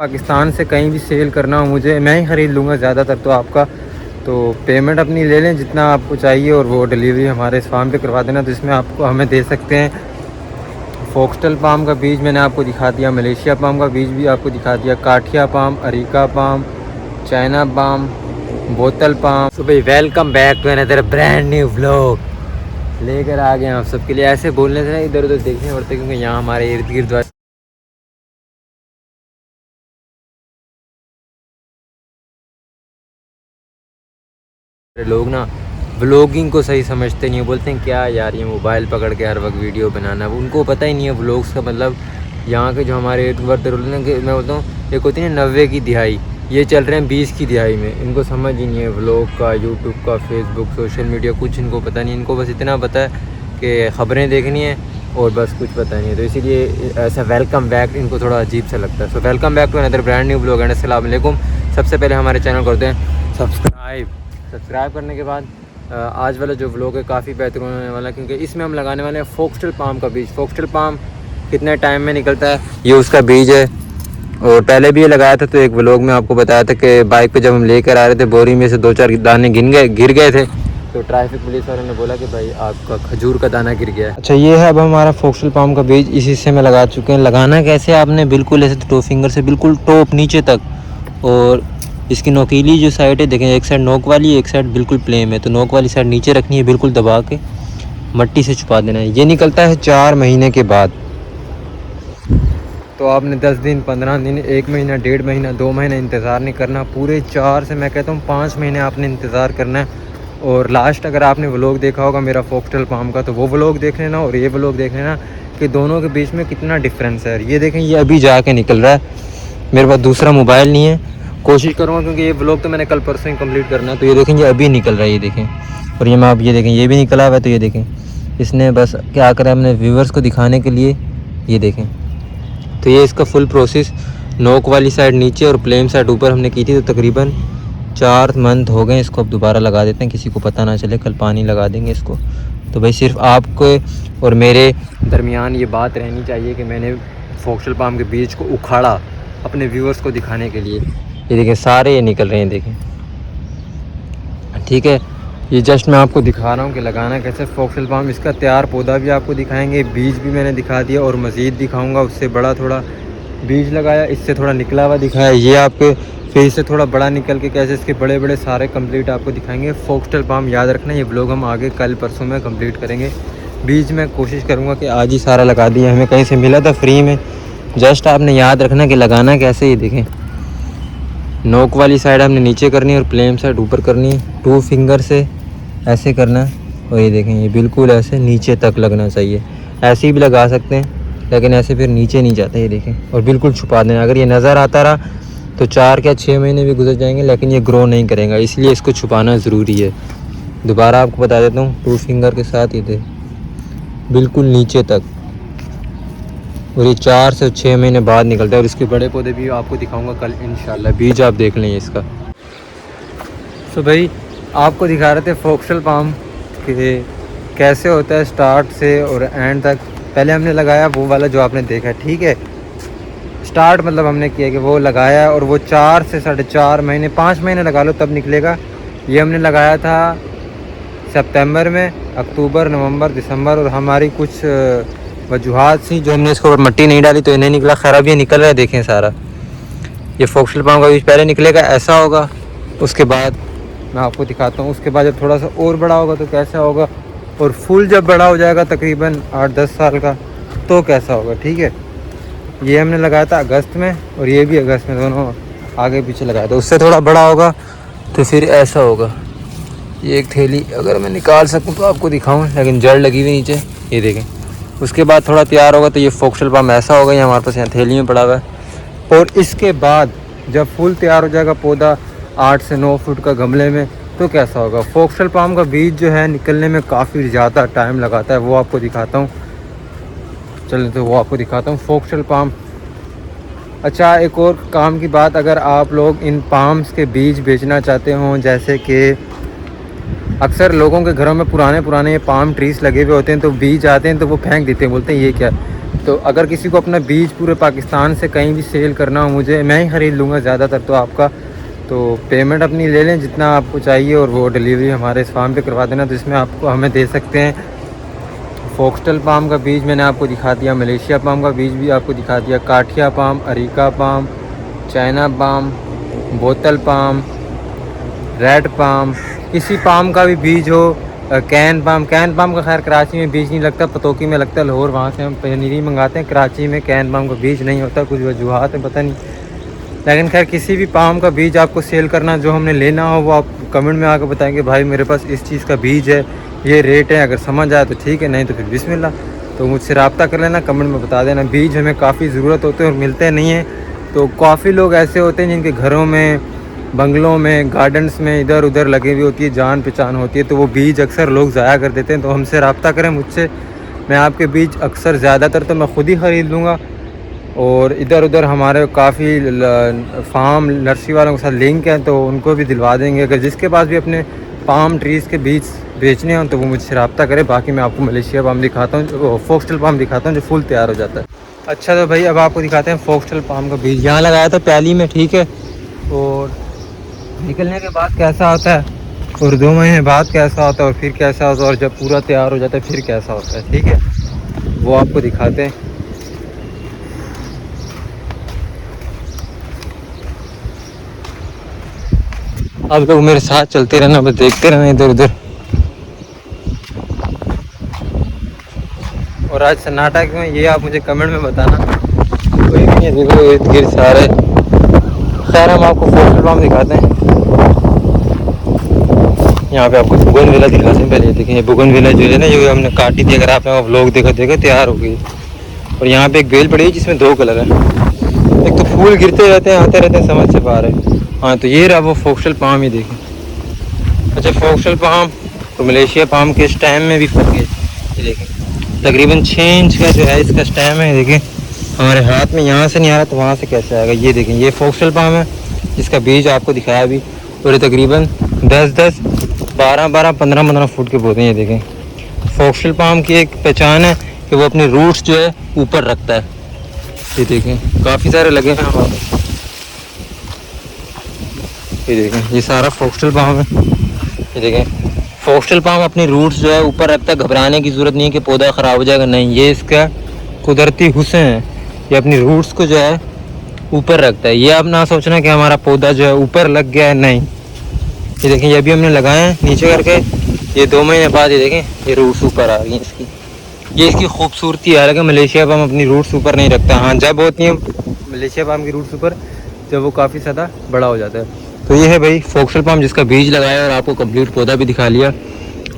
पाकिस्तान से कहीं भी सेल करना हो मुझे, मैं ही ख़रीद लूँगा ज़्यादातर तो आपका। तो पेमेंट अपनी ले लें जितना आपको चाहिए और वो डिलीवरी हमारे इस फार्म पे करवा देना। तो इसमें आपको हमें दे सकते हैं फोक्सटेल पाम का बीज मैंने आपको दिखा दिया, मलेशिया पाम का बीज भी आपको दिखा दिया, काठिया palm, areca palm, China palm, बोतल पाम। तो भाई welcome back to another brand new vlog लेकर आ गए आप सबके लिए। ऐसे बोलने से ना इधर उधर देखने पड़ते क्योंकि यहाँ हमारे इर्द गिर्द लोग ना व्लॉगिंग को सही समझते नहीं है, बोलते हैं क्या यार ये मोबाइल पकड़ के हर वक्त वीडियो बनाना। उनको पता ही नहीं है व्लॉग्स का मतलब। यहाँ के जो हमारे इर्द गिर्द मैं बोलता हूँ एक होती है 90 की दिहाई, ये चल रहे हैं 20 की दिहाई में। इनको समझ ही नहीं है व्लॉग का, यूट्यूब का, फेसबुक, सोशल मीडिया कुछ इनको पता नहीं। इनको बस इतना पता है कि ख़बरें देखनी है और बस कुछ पता नहीं है। तो इसीलिए ऐसा वेलकम बैक इनको थोड़ा अजीब सा लगता है। So welcome back to another brand new vlog and अस्सलाम वालेकुम। सबसे पहले हमारे चैनल करते हैं सब्सक्राइब करने के बाद आज वाला जो व्लॉग है काफ़ी बेहतरीन होने वाला, क्योंकि इसमें हम लगाने वाले हैं फोक्सटेल पाम का बीज। फोक्सटेल पाम कितने टाइम में निकलता है ये उसका बीज है। और पहले भी ये लगाया था, तो एक व्लॉग में आपको बताया था कि बाइक पे जब हम लेकर आ रहे थे बोरी में से 2-4 दाने गिर गए थे, तो ट्रैफिक पुलिस वालों ने बोला कि भाई आपका खजूर का दाना गिर गया है। अच्छा ये है अब हमारा फोक्सटेल पाम का बीज, इस हिस्से में लगा चुके हैं। लगाना कैसे आपने बिल्कुल ऐसे टो फिंगर से बिल्कुल टॉप नीचे तक, और इसकी नोकीली जो साइड है देखें, एक साइड नोक वाली, एक साइड बिल्कुल प्लेन है। तो नोक वाली साइड नीचे रखनी है, बिल्कुल दबा के मट्टी से छुपा देना है। ये निकलता है 4 महीने के बाद। तो आपने 10 दिन, 15 दिन, 1 महीना, 1.5 महीना, 2 महीना इंतज़ार नहीं करना, पूरे 4 से मैं कहता हूँ 5 महीने आपने इंतज़ार करना है। और लास्ट अगर आपने व्लॉग देखा होगा मेरा फोक्सटेल पाम का, तो वो व्लॉग देख लेना और ये व्लॉग देख लेना कि दोनों के बीच में कितना डिफरेंस है। ये देखें ये अभी जाके निकल रहा है, मेरे पास दूसरा मोबाइल नहीं है, कोशिश करूँगा क्योंकि ये व्लॉग तो मैंने कल परसों ही कंप्लीट करना है। तो ये देखें ये अभी निकल रहा है, ये देखें। और ये मैं आप ये देखें ये भी निकला हुआ है। तो ये देखें इसने बस क्या करा है अपने व्यूवर्स को दिखाने के लिए, ये देखें। तो ये इसका फुल प्रोसेस, नोक वाली साइड नीचे और प्लेन साइड ऊपर हमने की थी। तो तकरीबन 4 मंथ हो गए इसको। अब दोबारा लगा देते हैं, किसी को पता ना चले, कल पानी लगा देंगे इसको। तो भाई सिर्फ आपको और मेरे दरमियान ये बात रहनी चाहिए कि मैंने फोक्सटेल पाम के बीज को उखाड़ा अपने व्यूवर्स को दिखाने के लिए। ये देखें सारे ये निकल रहे हैं, देखें ठीक है। ये जस्ट मैं आपको दिखा रहा हूँ कि लगाना कैसे फोक्सटेल पाम। इसका तैयार पौधा भी आपको दिखाएंगे, बीज भी मैंने दिखा दिया और मज़ीद दिखाऊंगा। उससे बड़ा थोड़ा बीज लगाया, इससे थोड़ा निकला हुआ दिखाया, ये आपके फिर इससे थोड़ा बड़ा निकल के कैसे इसके बड़े बड़े सारे कंप्लीट आपको दिखाएंगे। फोक्सटेल पाम याद रखना, ये ब्लॉग हम आगे कल परसों में कंप्लीट करेंगे। बीज मैं कोशिश करूँगा कि आज ही सारा लगा दिया, हमें कहीं से मिला था फ्री में। जस्ट आपने याद रखना कि लगाना कैसे, ये देखें नोक वाली साइड आपने नीचे करनी है और प्लेन साइड ऊपर करनी है। 2 फिंगर से ऐसे करना है और ये देखें ये बिल्कुल ऐसे नीचे तक लगना चाहिए। ऐसे ही भी लगा सकते हैं लेकिन ऐसे फिर नीचे नहीं जाता, ये देखें। और बिल्कुल छुपा देना। अगर ये नज़र आता रहा तो 4 या 6 महीने भी गुजर जाएंगे लेकिन ये ग्रो नहीं करेगा, इसलिए इसको छुपाना ज़रूरी है। दोबारा आपको बता देता हूँ, 2 फिंगर के साथ ये दे बिल्कुल नीचे तक, और ये 4 से 6 महीने बाद निकलता है। और इसके बड़े पौधे भी आपको दिखाऊंगा कल इंशाल्लाह। बीज आप देख लें इसका। तो भाई आपको दिखा रहे थे फोक्सटेल पाम कि कैसे होता है स्टार्ट से और एंड तक। पहले हमने लगाया वो वाला जो आपने देखा, ठीक है। स्टार्ट मतलब हमने किया कि वो लगाया और वो 4 से 4.5 महीने, 5 महीने लगा लो तब निकलेगा। ये हमने लगाया था सितंबर में, अक्टूबर, नवंबर, दिसंबर, और हमारी कुछ वजूहात थी जो हमने इसको मट्टी नहीं डाली तो इन्हें निकला। खैर अब ये निकल रहा है, देखें सारा। ये फोक्सटेल पाम का बीज पहले निकलेगा ऐसा होगा, उसके बाद मैं आपको दिखाता हूँ। उसके बाद जब थोड़ा सा और बड़ा होगा तो कैसा होगा, और फुल जब बड़ा हो जाएगा तकरीबन 8-10 साल का तो कैसा होगा, ठीक है। ये हमने लगाया था अगस्त में और ये भी अगस्त में, दोनों आगे पीछे लगाया था। उससे थोड़ा बड़ा होगा तो फिर ऐसा होगा। ये एक थैली अगर मैं निकाल सकूँ तो आपको दिखाऊँ, लेकिन जड़ लगी हुई नीचे, ये देखें। उसके बाद थोड़ा तैयार होगा तो ये फोक्सटेल पाम ऐसा होगा, ये हमारे पास यहाँ थैली में पड़ा हुआ है। और इसके बाद जब फुल तैयार हो जाएगा पौधा 8 से 9 फुट का गमले में तो कैसा होगा। फोक्सटेल पाम का बीज जो है निकलने में काफ़ी ज़्यादा टाइम लगाता है, वो आपको दिखाता हूँ। चलिए तो वो आपको दिखाता हूँ फोक्सटेल पाम। अच्छा एक और काम की बात, अगर आप लोग इन पाम्स के बीज बेचना चाहते हों, जैसे कि अक्सर लोगों के घरों में पुराने ये पाम ट्रीज लगे हुए होते हैं, तो बीज आते हैं तो वो फेंक देते हैं, बोलते हैं ये क्या। तो अगर किसी को अपना बीज पूरे पाकिस्तान से कहीं भी सेल करना हो, मुझे मैं ही ख़रीद लूँगा ज़्यादातर तो आपका। तो पेमेंट अपनी ले लें जितना आपको चाहिए और वो डिलीवरी हमारे इस फार्म पे करवा देना, तो इसमें आपको हमें दे सकते हैं। फोक्सटेल पाम का बीज मैंने आपको दिखा दिया, मलेशिया पाम का बीज भी आपको दिखा दिया, काठिया palm, areca palm, China palm, बोतल पाम, रेड पाम, किसी पाम का भी बीज हो, कैन पाम का खैर कराची में बीज नहीं लगता, पतोकी में लगता है, लाहौर, वहाँ से हम पनीरी मंगाते हैं। कराची में कैन पाम का बीज नहीं होता, कुछ वजूहत है पता नहीं। लेकिन खैर किसी भी पाम का बीज आपको सेल करना, जो हमने लेना हो वो आप कमेंट में आकर बताएंगे भाई मेरे पास इस चीज़ का बीज है, ये रेट है, अगर समझ आए तो ठीक है, नहीं तो फिर बिस्मिल्लाह। तो मुझसे रब्ता कर लेना, कमेंट में बता देना। बीज हमें काफ़ी ज़रूरत होते हैं और मिलते नहीं हैं। तो काफ़ी लोग ऐसे होते हैं जिनके घरों में, बंगलों में, गार्डन्स में इधर उधर लगी हुई होती है, जान पहचान होती है, तो वो बीज अक्सर लोग ज़ाया कर देते हैं। तो हमसे रब्ता करें मुझसे, मैं आपके बीज अक्सर ज़्यादातर तो मैं ख़ुद ही ख़रीद लूँगा। और इधर उधर हमारे काफ़ी फार्म नर्सरी वालों के साथ लिंक है, तो उनको भी दिलवा देंगे। अगर जिसके पास भी अपने पाम ट्रीज़ के बीज बेचने हों तो वो मुझसे रब्ता करे। बाकी मैं आपको मलेशिया पाम दिखाता हूँ, फोक्सटेल पाम दिखाता हूँ जो फुल तैयार हो जाता है। अच्छा तो भाई अब आपको दिखाते हैं फोक्सटेल पाम का बीज। यहाँ लगाया था प्याली में, ठीक है, और निकलने के बाद कैसा होता है और 2 महीने बाद कैसा होता है और फिर कैसा होता है और जब पूरा तैयार हो जाता है फिर कैसा होता है, ठीक है, वो आपको दिखाते हैं। आप लोग मेरे साथ चलते रहना, बस देखते रहना इधर उधर। और आज सन्नाटा क्यों है ये आप मुझे कमेंट में बताना। कोई नहीं है, देखो इर्द गिर्द सारे। खैर हम आपको फोक्सटेल पाम दिखाते हैं। यहाँ पे आपको बुगनविला दिखाते हैं। पहले देखें, ये बुगनविला जो है ना, ये हमने काटी थी, अगर आपने वो व्लॉग देखा तैयार हो गई। और यहाँ पे एक बेल पड़ी है जिसमें 2 कलर है। एक तो फूल गिरते रहते हैं, आते रहते हैं, समझ से बाहर है। हाँ तो ये रहा वो फोक्सटेल पाम ही देखें। अच्छा फोक्सटेल पाम तो मलेशिया पाम के स्टेम में भी फर्क है। ये देखें तकरीबन 6 इंच का जो है इसका स्टेम है। देखें हमारे हाथ में यहाँ से नहीं आ रहा तो वहाँ से कैसे आएगा। ये देखें ये फोक्सटेल पाम है जिसका बीज आपको दिखाया अभी। और ये तकरीबन 10-10, 12-12, 15-15 फुट के पौधे हैं। ये देखें फोक्सटेल पाम की एक पहचान है कि वो अपने रूट्स जो है ऊपर रखता है। ये देखें काफ़ी सारे लगे हैं हमारे। ये देखें ये सारा फोक्सटेल पाम है। ये देखें फोक्सटेल पाम अपनी रूट्स जो है ऊपर रखता है। घबराने की ज़रूरत नहीं है कि पौधा ख़राब हो जाएगा, नहीं, ये इसका कुदरती हुस्न है। ये अपनी रूट्स को जो है ऊपर रखता है। ये आप ना सोचना कि हमारा पौधा जो है ऊपर लग गया है, नहीं। ये देखें ये भी हमने लगाए हैं नीचे करके। ये 2 महीने बाद ये देखें ये रूट्स ऊपर आ रही हैं इसकी। ये इसकी खूबसूरती है। हालांकि मलेशिया पाम अपनी रूट्स ऊपर नहीं रखता। हाँ जब होती हैं मलेशिया पाम की रूट्स ऊपर, जब वो काफ़ी ज़्यादा बड़ा हो जाता है। तो ये है भाई फोक्सटेल पाम जिसका बीज लगाया और आपको कंप्लीट पौधा भी दिखा लिया।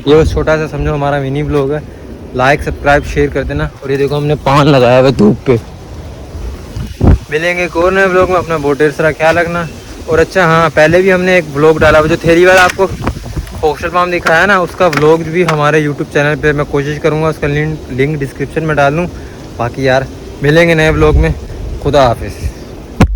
ये बस छोटा सा समझो हमारा मिनी ब्लॉग है। लाइक सब्सक्राइब शेयर कर देना। और ये देखो हमने पान लगाया हुआ धूप पे। मिलेंगे एक और नए ब्लॉग में। अपना बहुत ढेर सारा ख्याल रखना। और अच्छा हाँ पहले भी हमने एक ब्लॉग डाला हुआ जो थेरी वाला आपको फोक्सटेल पाम दिखाया ना, उसका व्लॉग भी हमारे यूट्यूब चैनल पे मैं कोशिश करूँगा उसका लिंक डिस्क्रिप्शन में डाल दूँ। बाकी यार मिलेंगे नए ब्लॉग में। खुदा हाफिज़।